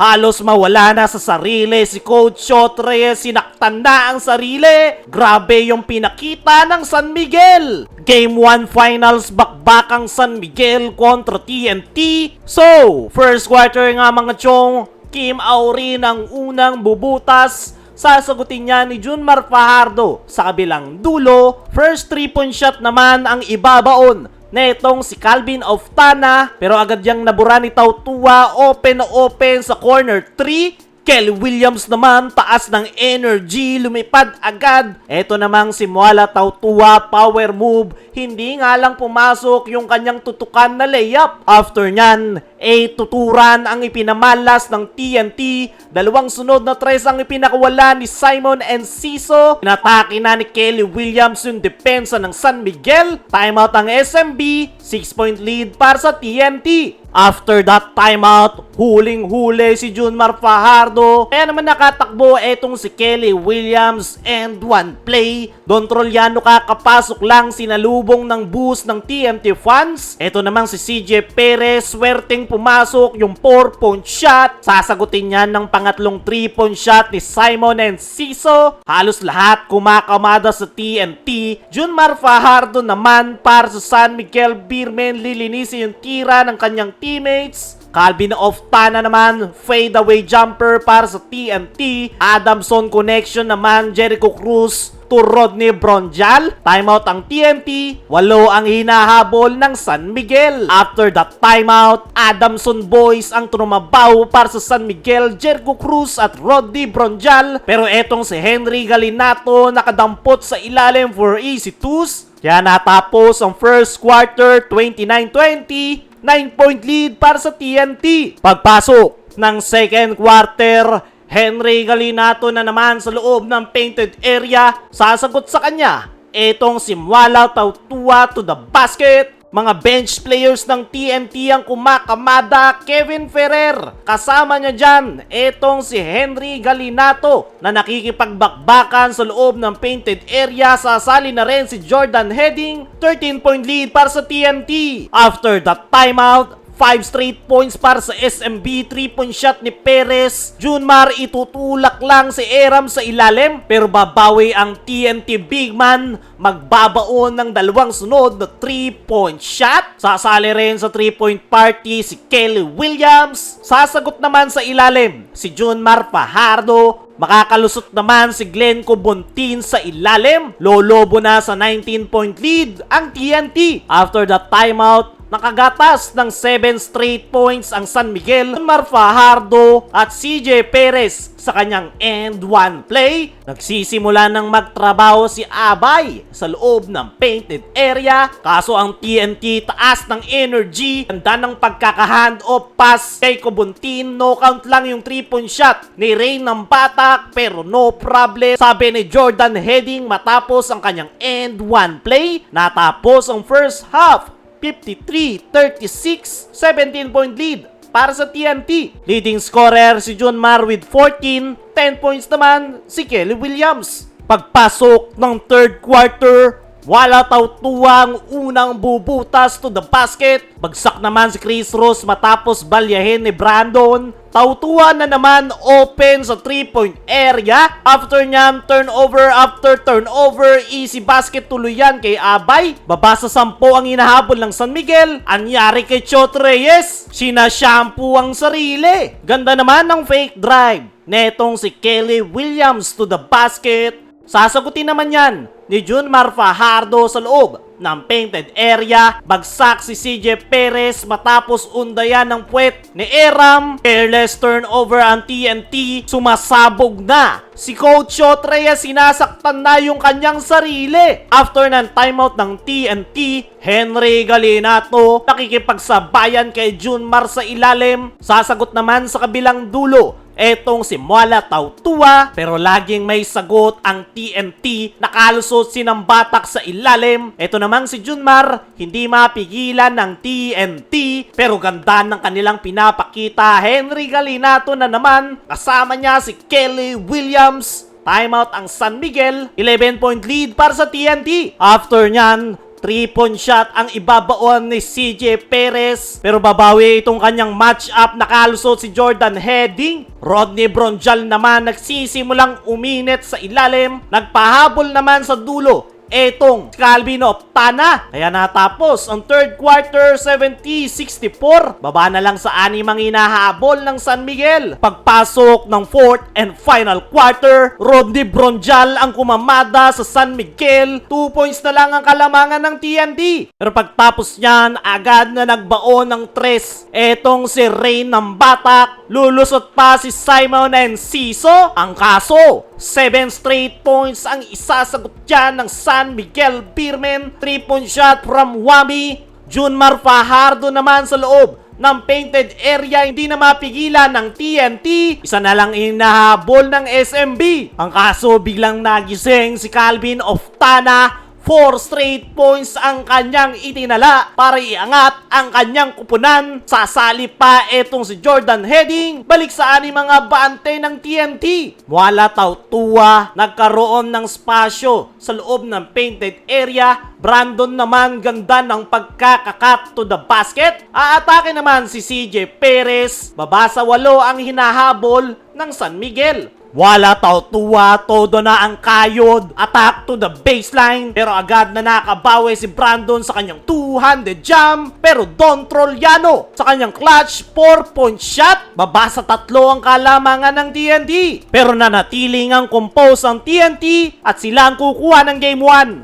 Halos mawala na sa sarili si Coach Shot Reyes, sinaktan na ang sarili. Grabe yung pinakita ng San Miguel. Game 1 finals, bakbakang San Miguel kontra TNT. So, first quarter nga mga chong, Kim Aurin ang unang bubutas. Sasagutin niya ni Junmar Fajardo sa kabilang dulo. First 3-point shot naman ang ibabaon netong si Calvin Oftana, pero agad yang nabura ni Tautua, open na open sa corner 3. Kelly Williams naman, taas ng energy, lumipad agad. Eto namang si Muala Tautua, power move, hindi nga lang pumasok yung kanyang tutukan na layup. After nyan, tuturan ang ipinamalas ng TNT. Dalawang sunod na tres ang ipinakawala ni Simon Enciso. Pinatake na ni Kelly Williams yung depensa ng San Miguel. Timeout ang SMB, 6-point lead para sa TNT. After that timeout, huling-huli si Junmar Fajardo. Kaya naman nakatakbo etong si Kelly Williams and one play. Don Trollano kakapasok lang, sinalubong ng boost ng TNT fans. Eto namang si CJ Perez, swerteng pumasok yung 4-point shot. Sasagutin niyan ng pangatlong 3-point shot ni Simon Enciso. Halos lahat kumakamada sa TNT. Junmar Fajardo naman para sa San Miguel Beermen, lilinisin yung tira ng kanyang teammates. Calvin Oftana naman, fade away jumper para sa TNT. Adamson connection naman, Jericho Cruz to Rodney Bronjal. Timeout ang TNT, 8 ang hinahabol ng San Miguel. After that timeout, Adamson boys ang trumabaw para sa San Miguel, Jericho Cruz at Rodney Bronjal. Pero etong si Henry Galinato nakadampot sa ilalim for easy twos. Kaya natapos ang first quarter, 29-20. 9-point lead para sa TNT. Pagpasok ng second quarter, Henry Galinato na naman sa loob ng painted area. Sasagot sa kanya etong si Muala Tautua to the basket. Mga bench players ng TNT ang kumakamada. Kevin Ferrer, kasama niya dyan etong si Henry Galinato na nakikipagbakbakan sa loob ng painted area. Sasali na rin si Jordan Heading. 13-point lead para sa TNT. After that timeout, 5 straight points para sa SMB, 3-point shot ni Perez. Junmar, itutulak lang si Eram sa ilalim, pero babawi ang TNT big man. Magbabaon ng dalawang sunod na 3-point shot. Sasali rin sa 3-point party si Kelly Williams. Sasagot naman sa ilalim si Junmar Fajardo. Makakalusot naman si Glenco Bontin sa ilalim. Lolobo na sa 19-point lead ang TNT. After that timeout, nakagatas ng 7 straight points ang San Miguel. Junmar Fajardo at CJ Perez sa kanyang end one play. Nagsisimula ng magtrabaho si Abay sa loob ng painted area. Kaso ang TNT taas ng energy. Ganda ng pagkakahand off pass kay Cobontin. No count lang yung 3-point shot ni Rain ng Batak, pero no problem, sabi ni Jordan Heading matapos ang kanyang end one play. Natapos ang first half 53-36, 17-point lead para sa TNT. Leading scorer si Junmar with 14, 10 points naman si Kelly Williams. Pagpasok ng third quarter, Muala Tautua ang unang bubutas to the basket. Bagsak naman si Chris Ross matapos balyahin ni Brandon. Tautua na naman open sa 3-point area. After nyan, turnover after turnover. Easy basket tuloy yan kay Abay. Baba sa 10 ang hinahabol ng San Miguel. Anyari kay Shot Reyes, sinashampoo ang sarili. Ganda naman ng fake drive netong si Kelly Williams to the basket. Sasagutin naman yan ni Junmar Fajardo sa loob ng painted area. Bagsak si CJ Perez matapos undayan ng puwet ni Eram. Careless turnover ang TNT. Sumasabog na si Coach Shot Reyes, sinasaktan na yung kanyang sarili. After ng timeout ng TNT, Henry Galinato nakikipagsabayan kay Junmar sa ilalim. Sasagot naman sa kabilang dulo etong si Muala Tautua, pero laging may sagot ang TNT. Nakalusot ng Batak sa ilalim. Ito namang si Junmar, hindi mapigilan ng TNT, pero ganda ng kanilang pinapakita. Henry Galinato na naman, kasama niya si Kelly Williams. Timeout ang San Miguel, 11-point lead para sa TNT. After nyan, 3-point shot ang ibabaon ni CJ Perez. Pero babawi itong kanyang match-up, nakalusot si Jordan Heading. Rodney Bronjal naman nagsisimulang uminit sa ilalim. Nagpahabol naman sa dulo etong Calvin Optana. Kaya natapos ang third quarter 70-64. Baba na lang sa 6 ang hinahabol ng San Miguel. Pagpasok ng fourth and final quarter, Rodney Bronjal ang kumamada sa San Miguel. 2 points na lang ang kalamangan ng TNT. Pero pagtapos niyan, agad na nagbaon ng 3 etong si Rain ng Batak. Lulusot pa si Simon Enciso. Ang kaso, 7 straight points ang isasagot dyan ng San Miguel Beermen. 3-point shot from Wami. Junmar Fajardo naman sa loob ng painted area, hindi na mapigilan ng TNT. Isa na lang inahabol ng SMB. Ang kaso, biglang nagising si Calvin Oftana. 4 straight points ang kanyang itinala para iangat ang kanyang kupunan. Sasali pa etong si Jordan Heading. Balik sa mga baante ng TNT. Wala Tautua, nagkaroon ng spasyo sa loob ng painted area. Brandon naman ganda ng pagkakakat to the basket. Aatake naman si CJ Perez. Baba sa 8 ang hinahabol ng San Miguel. Wala Tautua, todo na ang kayod. Attack to the baseline. Pero agad na nakabawi si Brandon sa kanyang 200 jump. Pero Don Trollano sa kanyang clutch 4-point shot. Baba sa 3 ang kalamangan ng TNT. Pero nanatiling ang compose ang TNT at sila ang kukuha ng game 1.